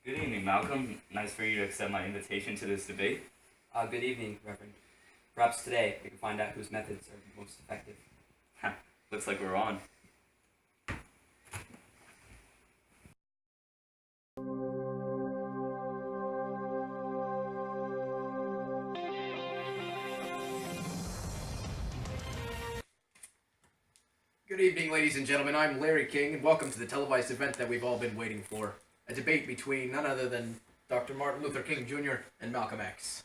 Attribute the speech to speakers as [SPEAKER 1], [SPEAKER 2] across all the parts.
[SPEAKER 1] Good evening, Malcolm. Nice for you to accept my invitation to this debate.
[SPEAKER 2] Good evening, Reverend. Perhaps today we can find out whose methods are most effective.
[SPEAKER 1] Looks like we're on.
[SPEAKER 3] Good evening, ladies and gentlemen. I'm Larry King, and welcome to the televised event that we've all been waiting for. A debate between none other than Dr. Martin Luther King Jr. and Malcolm X.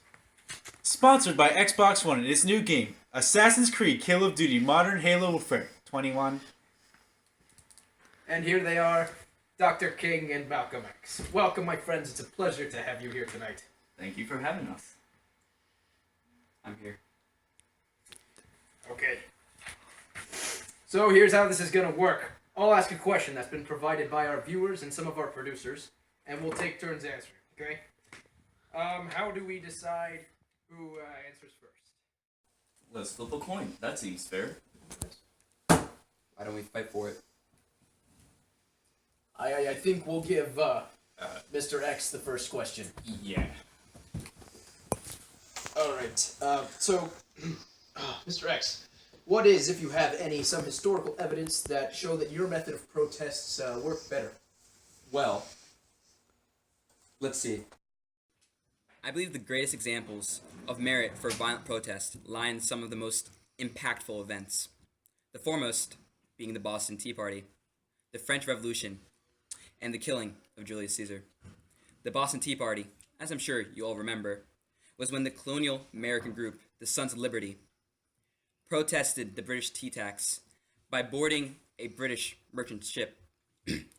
[SPEAKER 4] Sponsored by Xbox One and its new game, Assassin's Creed Call of Duty Modern Halo Warfare 21.
[SPEAKER 3] And here they are, Dr. King and Malcolm X. Welcome, my friends. It's a pleasure to have you here tonight.
[SPEAKER 1] Thank you for having us.
[SPEAKER 2] I'm here.
[SPEAKER 3] Okay. So here's how this is going to work. I'll ask a question that's been provided by our viewers and some of our producers, and we'll take turns answering, okay? How do we decide who answers first?
[SPEAKER 1] Let's flip a coin. That seems fair.
[SPEAKER 2] Why don't we fight for it?
[SPEAKER 3] I think we'll give Mr. X the first question.
[SPEAKER 1] Yeah.
[SPEAKER 3] All right. So, Mr. X, what is, if you have any, some historical evidence that show that your method of protests work better?
[SPEAKER 2] Well, let's see. I believe the greatest examples of merit for violent protest lie in some of the most impactful events. The foremost being the Boston Tea Party, the French Revolution, and the killing of Julius Caesar. The Boston Tea Party, as I'm sure you all remember, was when the colonial American group, the Sons of Liberty, protested the British tea tax by boarding a British merchant ship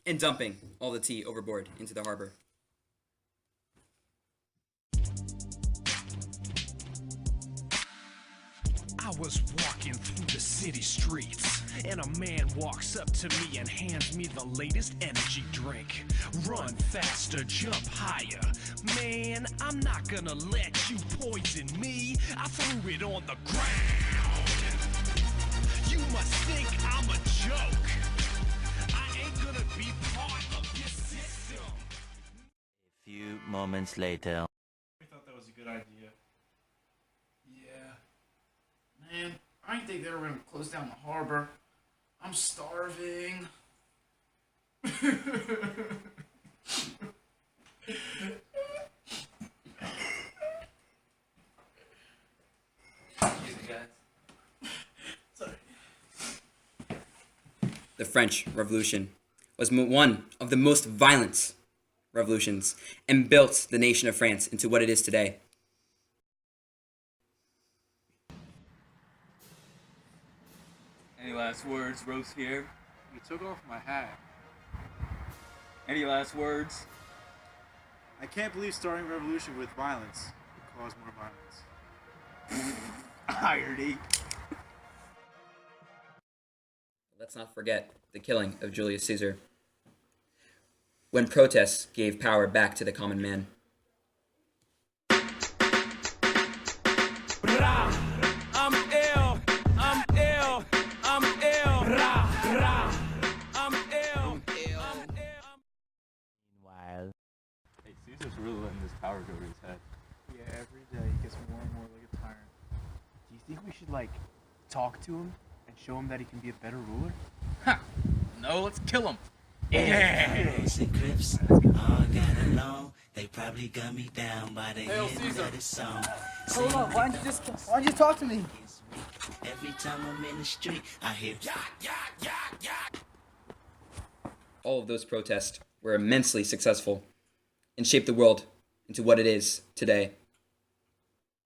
[SPEAKER 2] and dumping all the tea overboard into the harbor.
[SPEAKER 5] I was walking through the city streets, and a man walks up to me and hands me the latest energy drink. Run faster, jump higher. Man, I'm not gonna let you poison me. I threw it on the ground. You must think I'm a joke. I ain't gonna be part of your system.
[SPEAKER 6] A few moments later.
[SPEAKER 4] I thought that was a good idea.
[SPEAKER 7] Yeah. Man, I didn't think they were going to close down the harbor. I'm starving. Sorry.
[SPEAKER 2] The French Revolution was one of the most violent revolutions and built the nation of France into what it is today.
[SPEAKER 1] Any last words, Robespierre?
[SPEAKER 7] You took off my hat.
[SPEAKER 1] Any last words?
[SPEAKER 8] I can't believe starting a revolution with violence would cause more violence.
[SPEAKER 1] Irony.
[SPEAKER 2] Let's not forget the killing of Julius Caesar, when protests gave power back to the common man.
[SPEAKER 6] Meanwhile.
[SPEAKER 1] Hey, Caesar's really letting this power go to his head.
[SPEAKER 8] Yeah, every day he gets more and more like a tyrant.
[SPEAKER 7] Do you think we should, talk to him and show him that he can be a better ruler? No, let's kill him.
[SPEAKER 6] Crips and Crips all got along. They probably got me down by the
[SPEAKER 3] Hail
[SPEAKER 6] end
[SPEAKER 3] Caesar.
[SPEAKER 6] of the song.
[SPEAKER 9] Hold on, why don't you talk to me?
[SPEAKER 6] Every time I'm in the street, I hear
[SPEAKER 2] All of those protests were immensely successful and shaped the world into what it is today.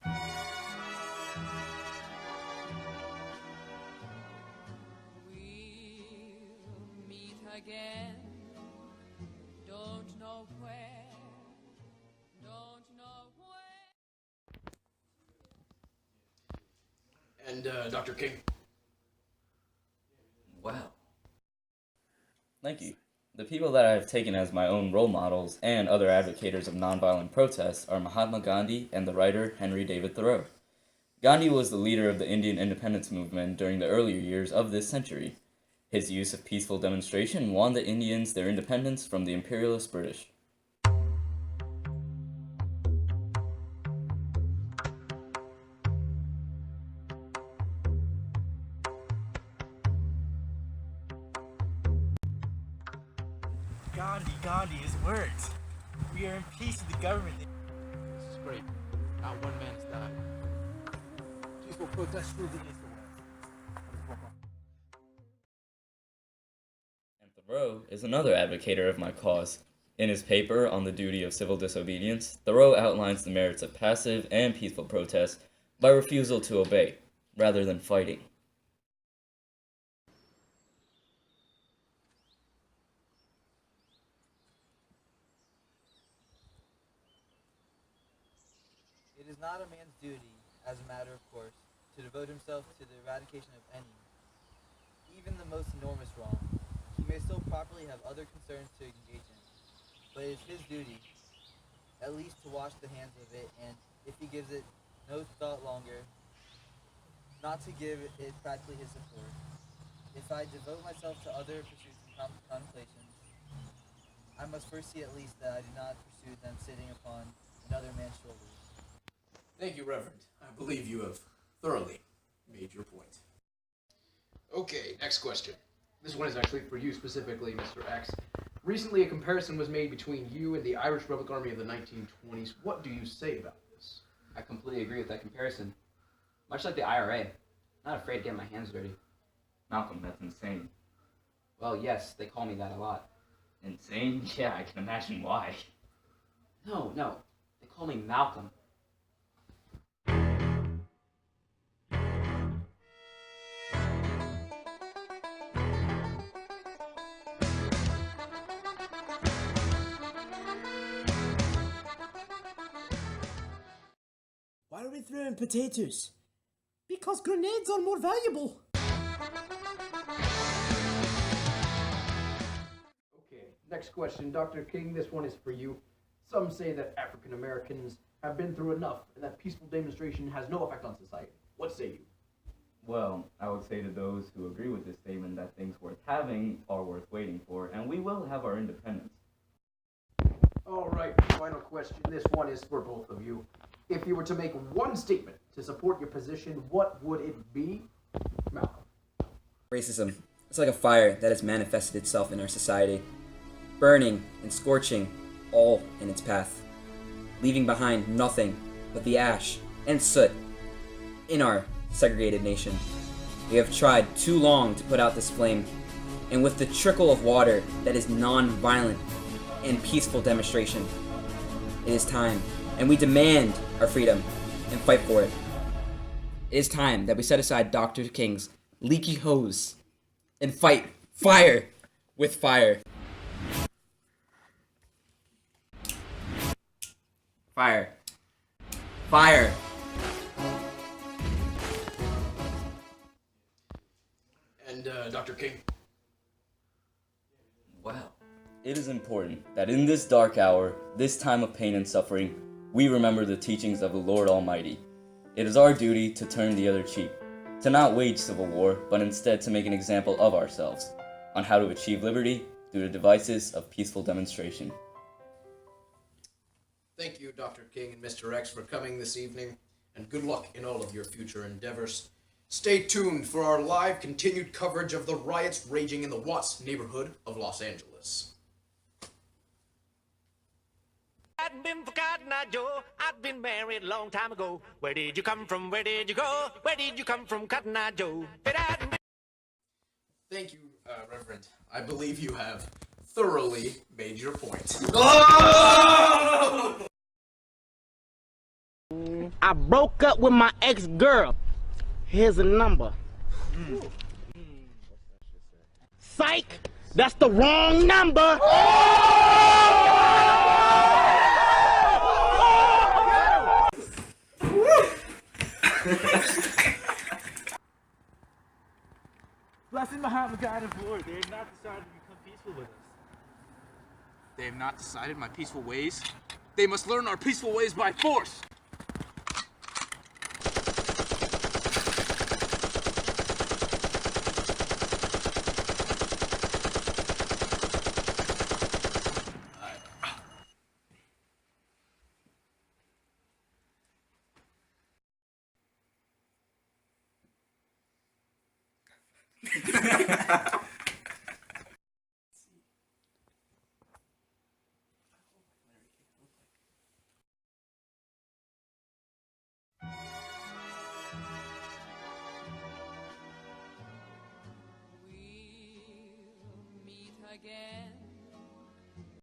[SPEAKER 10] We'll meet again. Don't know where. Don't know where.
[SPEAKER 3] And Dr. King.
[SPEAKER 1] Wow. Thank you. The people that I have taken as my own role models and other advocates of nonviolent protests are Mahatma Gandhi and the writer Henry David Thoreau. Gandhi was the leader of the Indian independence movement during the earlier years of this century. His use of peaceful demonstration won the Indians their independence from the imperialist British.
[SPEAKER 4] Gandhi, his words. We are in peace with the government.
[SPEAKER 3] This is great. Not one man has died. Peaceful protest truly is the way.
[SPEAKER 1] And Thoreau is another advocator of my cause. In his paper on the duty of civil disobedience, Thoreau outlines the merits of passive and peaceful protest by refusal to obey, rather than fighting.
[SPEAKER 9] It is not a man's duty, as a matter of course, to devote himself to the eradication of any, even the most enormous wrong. He may still properly have other concerns to engage in, but it is his duty, at least to wash the hands of it, and if he gives it no thought longer, not to give it practically his support. If I devote myself to other pursuits and contemplations, I must first see at least that I do not pursue them sitting upon another man's shoulders.
[SPEAKER 3] Thank you, Reverend. I believe you have thoroughly made your point. Okay, next question. This one is actually for you specifically, Mr. X. Recently, a comparison was made between you and the Irish Republic Army of the 1920s. What do you say about this?
[SPEAKER 11] I completely agree with that comparison. Much like the IRA, not afraid to get my hands dirty.
[SPEAKER 1] Malcolm, that's insane.
[SPEAKER 11] Well, yes, they call me that a lot.
[SPEAKER 1] Insane? Yeah, I can imagine why.
[SPEAKER 11] No, they call me Malcolm.
[SPEAKER 12] Why are we throwing potatoes? Because grenades are more valuable.
[SPEAKER 3] Okay, next question. Dr. King, this one is for you. Some say that African Americans have been through enough and that peaceful demonstration has no effect on society. What say you?
[SPEAKER 1] Well, I would say to those who agree with this statement that things worth having are worth waiting for, and we will have our independence.
[SPEAKER 3] All right, final question. This one is for both of you. If you were to make one statement to support your position, what would it be? Malcolm.
[SPEAKER 2] Racism. It's like a fire that has manifested itself in our society, burning and scorching all in its path, leaving behind nothing but the ash and soot in our segregated nation. We have tried too long to put out this flame, and with the trickle of water that is non-violent and peaceful demonstration, it is time, and we demand our freedom and fight for it. It is time that we set aside Dr. King's leaky hose and fight fire with fire. Fire. Fire.
[SPEAKER 3] And Dr. King?
[SPEAKER 1] Well, it is important that in this dark hour, this time of pain and suffering, we remember the teachings of the Lord Almighty. It is our duty to turn the other cheek, to not wage civil war, but instead to make an example of ourselves on how to achieve liberty through the devices of peaceful demonstration.
[SPEAKER 3] Thank you, Dr. King and Mr. X, for coming this evening, and good luck in all of your future endeavors. Stay tuned for our live continued coverage of the riots raging in the Watts neighborhood of Los Angeles.
[SPEAKER 13] I'd been for Cotton Eye Joe. I'd been married a long time ago. Where did you come from? Where did you go? Where did you come from, Cotton Eye Joe?
[SPEAKER 3] Thank you, Reverend. I believe you have thoroughly made your point.
[SPEAKER 13] I broke up with my ex-girl. Here's a number. Psych! That's the wrong number!
[SPEAKER 4] Blessed Mahatma Gandhi of Lord, they have not decided to become peaceful with us.
[SPEAKER 3] They have not decided my peaceful ways. They must learn our peaceful ways by force.
[SPEAKER 10] again.